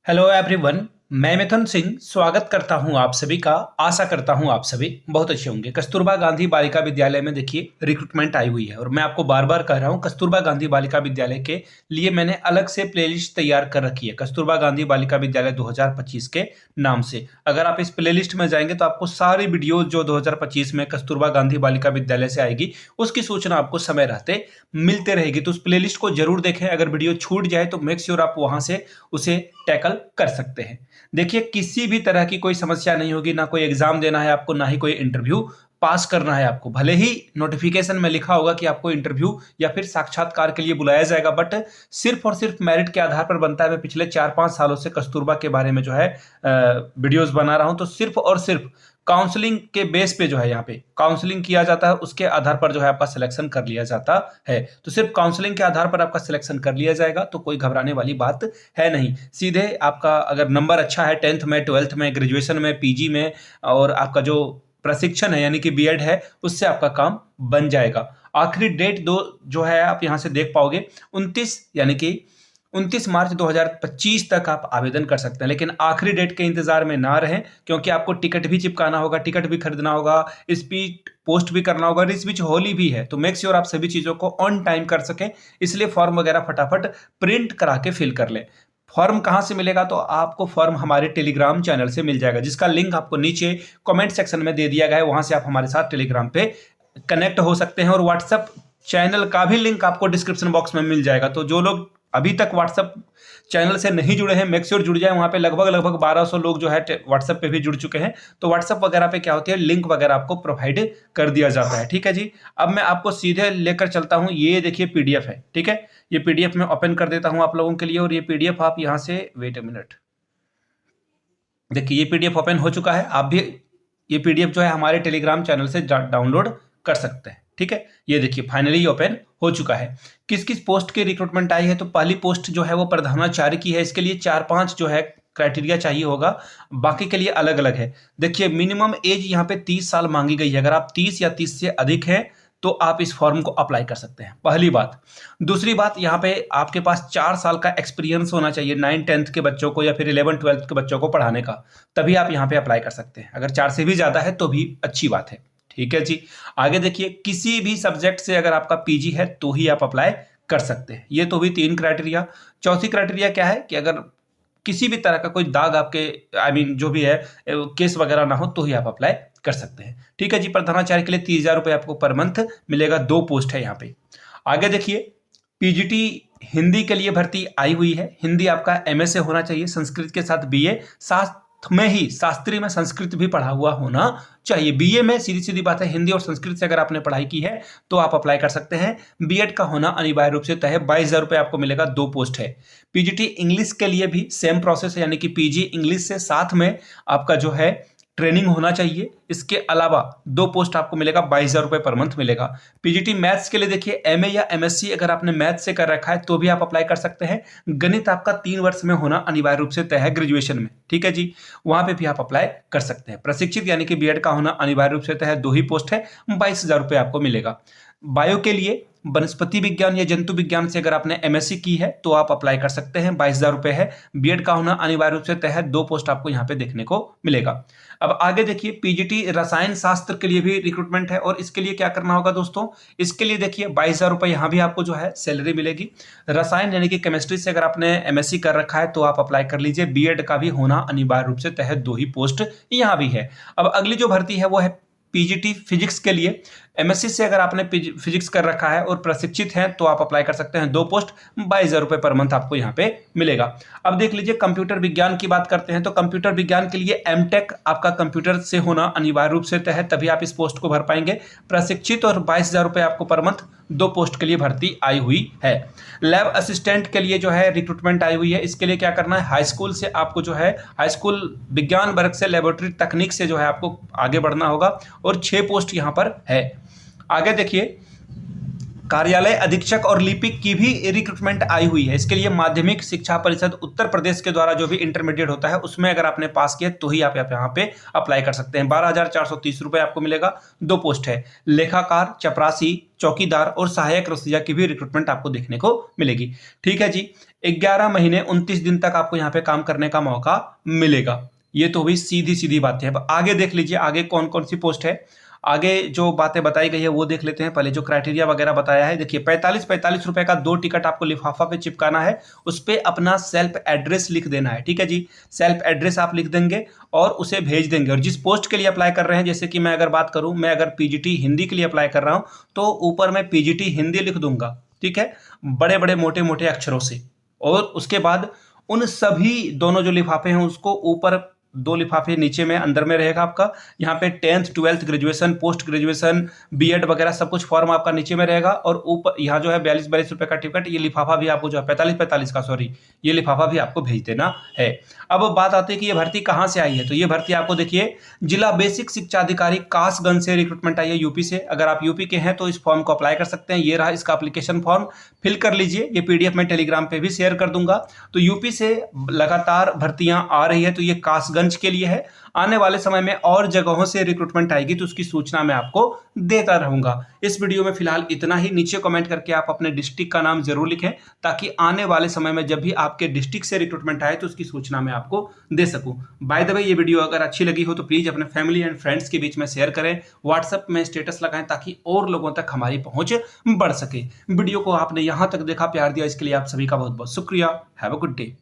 Hello everyone. मैं मिथुन सिंह स्वागत करता हूं आप सभी का। आशा करता हूं आप सभी बहुत अच्छे होंगे। कस्तूरबा गांधी बालिका विद्यालय में देखिए रिक्रूटमेंट आई हुई है और मैं आपको बार बार कह रहा हूं कस्तूरबा गांधी बालिका विद्यालय के लिए मैंने अलग से प्लेलिस्ट तैयार कर रखी है, कस्तूरबा गांधी बालिका विद्यालय 2025 के नाम से। अगर आप इस प्लेलिस्ट में जाएंगे तो आपको सारी वीडियोज जो 2025 में कस्तूरबा गांधी बालिका विद्यालय से आएगी उसकी सूचना आपको समय रहते मिलते रहेगी। तो उस प्लेलिस्ट को जरूर देखें। अगर वीडियो छूट जाए तो मेक श्योर आप वहां से उसे टैकल कर सकते हैं। देखिए, किसी भी तरह की कोई समस्या नहीं होगी, ना कोई एग्जाम देना है आपको, ना ही कोई इंटरव्यू पास करना है आपको। भले ही नोटिफिकेशन में लिखा होगा कि आपको इंटरव्यू या फिर साक्षात्कार के लिए बुलाया जाएगा, बट सिर्फ और सिर्फ मेरिट के आधार पर बनता है। मैं पिछले 4-5 सालों से कस्तूरबा के बारे में जो है वीडियोस बना रहा हूं, तो सिर्फ और सिर्फ काउंसलिंग के बेस पे जो है यहाँ पे काउंसलिंग किया जाता है, उसके आधार पर जो है आपका सिलेक्शन कर लिया जाता है। तो सिर्फ काउंसलिंग के आधार पर आपका सिलेक्शन कर लिया जाएगा, तो कोई घबराने वाली बात है नहीं। सीधे आपका अगर नंबर अच्छा है 10th में, 12th में, ग्रेजुएशन में, पीजी में, और आपका जो प्रशिक्षण है यानी कि बीएड है, उससे आपका काम बन जाएगा। आखिरी डेट दो जो है आप यहाँ से देख पाओगे 29 मार्च 2025 तक आप आवेदन कर सकते हैं। लेकिन आखिरी डेट के इंतजार में ना रहें, क्योंकि आपको टिकट भी चिपकाना होगा, टिकट भी खरीदना होगा, स्पीड पोस्ट भी करना होगा, इस बीच होली भी है। तो मेक श्योर आप सभी चीज़ों को ऑन टाइम कर सकें, इसलिए फॉर्म वगैरह फटाफट प्रिंट करा के फिल कर लें। फॉर्म कहाँ से मिलेगा? तो आपको फॉर्म हमारे टेलीग्राम चैनल से मिल जाएगा, जिसका लिंक आपको नीचे कमेंट सेक्शन में दे दिया गया है। वहां से आप हमारे साथ टेलीग्राम पे कनेक्ट हो सकते हैं, और व्हाट्सएप चैनल का भी लिंक आपको डिस्क्रिप्शन बॉक्स में मिल जाएगा। तो जो लोग अभी तक व्हाट्सएप चैनल से नहीं जुड़े हैं, मेक श्योर जुड़ जाए। वहां पे लगभग 1200 लोग जो है व्हाट्सएप पे भी जुड़ चुके हैं। तो व्हाट्सएप वगैरह पे क्या होती है, लिंक वगैरह आपको प्रोवाइड कर दिया जाता है। ठीक है जी। अब मैं आपको सीधे लेकर चलता हूं। ये देखिए पीडीएफ है, ठीक है। ये पीडीएफ मैं ओपन कर देता हूं आप लोगों के लिए, और ये पीडीएफ आप यहां से वेट अ मिनट, देखिए ये पीडीएफ ओपन हो चुका है। आप भी ये पीडीएफ जो है हमारे टेलीग्राम चैनल से डाउनलोड कर सकते हैं। ठीक है, ये देखिए फाइनली ओपन हो चुका है। किस किस पोस्ट की रिक्रूटमेंट आई है? तो पहली पोस्ट जो है वो प्रधानाचार्य की है। इसके लिए 4-5 जो है क्राइटेरिया चाहिए होगा, बाकी के लिए अलग अलग है। देखिए मिनिमम एज यहाँ पे 30 साल मांगी गई है। अगर आप 30 या 30 से अधिक है तो आप इस फॉर्म को अप्लाई कर सकते हैं, पहली बात। दूसरी बात, यहाँ पे आपके पास 4 साल का एक्सपीरियंस होना चाहिए 9th-10th के बच्चों को या फिर 11th-12th के बच्चों को पढ़ाने का, तभी आप यहाँ पे अप्लाई कर सकते हैं। अगर 4 से भी ज्यादा है तो भी अच्छी बात है। ठीक है जी। आगे देखिए, किसी भी सब्जेक्ट से अगर आपका पीजी है तो ही आप अप्लाई कर सकते हैं। ये तो भी 3 क्राइटेरिया। चौथी क्राइटेरिया क्या है कि अगर किसी भी तरह का कोई दाग आपके जो भी है केस वगैरह ना हो तो ही आप अप्लाई कर सकते हैं। ठीक है जी। प्रधानाचार्य के लिए 30,000 रुपये आपको पर मंथ मिलेगा। 2 पोस्ट है यहाँ पे। आगे देखिए, पीजीटी हिंदी के लिए भर्ती आई हुई है। हिंदी आपका एमए से होना चाहिए, संस्कृत के साथ बीए, साथ में ही शास्त्री में संस्कृत भी पढ़ा हुआ होना चाहिए। बीए में सीधी सीधी बात है, हिंदी और संस्कृत से अगर आपने पढ़ाई की है तो आप अप्लाई कर सकते हैं। बीएड का होना अनिवार्य रूप से तय है। 22,000 रुपये आपको मिलेगा। 2 पोस्ट है। पीजीटी इंग्लिश के लिए भी सेम प्रोसेस है, यानी कि पीजी इंग्लिश से साथ में आपका जो है ट्रेनिंग होना चाहिए। इसके अलावा 2 पोस्ट आपको मिलेगा, 22,000 रुपये पर मंथ मिलेगा। पीजीटी मैथ्स के लिए देखिए, एमए या एमएससी अगर आपने मैथ्स से कर रखा है तो भी आप अप्लाई कर सकते हैं। गणित आपका 3 वर्ष में होना अनिवार्य रूप से तय है ग्रेजुएशन में। ठीक है जी, वहां पे भी आप अप्लाई कर सकते हैं। प्रशिक्षित यानी कि बीएड का होना अनिवार्य रूप से तय है। 2 ही पोस्ट है, 22,000 रुपये आपको मिलेगा। बायो के लिए वनस्पति विज्ञान या जंतु विज्ञान से अगर आपने एमएससी की है तो आप अप्लाई कर सकते हैं। 22,000 रुपये है। बीएड का होना अनिवार्य रूप से तय है। 2 पोस्ट आपको यहाँ पे देखने को मिलेगा। अब आगे देखिए, पीजीटी रसायन शास्त्र के लिए भी रिक्रूटमेंट है, और इसके लिए क्या करना होगा दोस्तों? इसके लिए देखिए 22,000 रुपये यहाँ भी आपको जो है सैलरी मिलेगी। रसायन यानी कि केमिस्ट्री से अगर आपने एमएससी कर रखा है तो आप अप्लाई कर लीजिए। बीएड का भी होना अनिवार्य रूप से तय है। 2 ही पोस्ट यहाँ भी है। अब अगली जो भर्ती है वो है पीजीटी फिजिक्स के लिए। एमएससी से अगर आपने फिजिक्स कर रखा है और प्रशिक्षित हैं तो आप अप्लाई कर सकते हैं। 2 पोस्ट, 22,000 रुपये पर मंथ आपको यहाँ पे मिलेगा। अब देख लीजिए, कंप्यूटर विज्ञान की बात करते हैं तो कंप्यूटर विज्ञान के लिए एमटेक आपका कंप्यूटर से होना अनिवार्य रूप से तय है, तभी आप इस पोस्ट को भर पाएंगे। प्रशिक्षित और 22,000 रुपये आपको पर मंथ। 2 पोस्ट के लिए भर्ती आई हुई है। लैब असिस्टेंट के लिए जो है रिक्रूटमेंट आई हुई है। इसके लिए क्या करना है, हाई स्कूल से आपको जो है हाई स्कूल विज्ञान वर्ग से लेबोरेटरी तकनीक से जो है आपको आगे बढ़ना होगा, और 6 पोस्ट यहाँ पर है। आगे देखिए, कार्यालय अधीक्षक और लिपिक की भी रिक्रूटमेंट आई हुई है। इसके लिए माध्यमिक शिक्षा परिषद उत्तर प्रदेश के द्वारा जो भी इंटरमीडिएट होता है उसमें अगर आपने पास किया तो ही आप यहाँ पे अप्लाई कर सकते हैं। 12,430 रुपए आपको मिलेगा। 2 पोस्ट है, लेखाकार, चपरासी, चौकीदार और सहायक रसोइया की भी रिक्रूटमेंट आपको देखने को मिलेगी। ठीक है जी, 11 महीने 29 दिन तक आपको यहाँ पे काम करने का मौका मिलेगा। ये तो हुई सीधी सीधी बात है। अब आगे देख लीजिए, आगे कौन कौन सी पोस्ट है। आगे जो बातें बताई गई है वो देख लेते हैं। पहले जो क्राइटेरिया वगैरह बताया है, देखिए 45 रुपए का 2 टिकट आपको लिफाफा पे चिपकाना है, उस पे अपना सेल्फ एड्रेस लिख देना है। ठीक है जी, सेल्फ एड्रेस आप लिख देंगे और उसे भेज देंगे। और जिस पोस्ट के लिए अप्लाई कर रहे हैं, जैसे कि मैं अगर बात करूं, मैं अगर पीजीटी हिंदी के लिए अप्लाई कर रहा हूं तो ऊपर मैं पीजीटी हिंदी लिख दूंगा। ठीक है, बड़े बड़े मोटे मोटे अक्षरों से। और उसके बाद उन सभी दोनों जो लिफाफे हैं उसको ऊपर 2 लिफाफे नीचे में अंदर में रहेगा आपका। यहाँ पे 10th 12th graduation, post graduation, BEd वगैरह सब कुछ फॉर्म आपका नीचे में रहेगा। और ऊपर यहाँ जो है 42 रुपए का टिकट, ये लिफाफा भी आपको जो है 45 का सॉरी, ये लिफाफा भी आपको भेज देना है। अब बात आती है कि ये भर्ती कहाँ से आई है। तो ये भर्ती आपको देखिए जिला बेसिक शिक्षा अधिकारी कासगंज से रिक्रूटमेंट आई है, यूपी से। अगर आप यूपी के हैं तो इस फॉर्म को अप्लाई कर सकते हैं। ये रहा इसका एप्लीकेशन फॉर्म, फिल कर लीजिए। ये पीडीएफ मैं टेलीग्राम पे भी शेयर कर दूंगा। तो यूपी से लगातार भर्तियां आ रही है, तो ये कासगंज के लिए है। आने वाले समय में और जगहों से रिक्रूटमेंट आएगी तो उसकी सूचना मैं आपको देता रहूंगा। इस वीडियो में फिलहाल इतना ही। नीचे कमेंट करके आप अपने डिस्ट्रिक्ट का नाम जरूर लिखें ताकि आने वाले समय में जब भी आपके डिस्ट्रिक्ट से रिक्रूटमेंट आए तो उसकी सूचना मैं आपको दे सकूं। बाय द वे, ये वीडियो अगर अच्छी लगी हो तो प्लीज अपने फैमिली एंड फ्रेंड्स के बीच में शेयर करें, व्हाट्सएप में स्टेटस लगाएं ताकि और लोगों तक हमारी पहुंच बढ़ सके। वीडियो को आपने यहां तक देखा, प्यार दिया, इसके लिए आप सभी का बहुत बहुत शुक्रिया। Have a good day.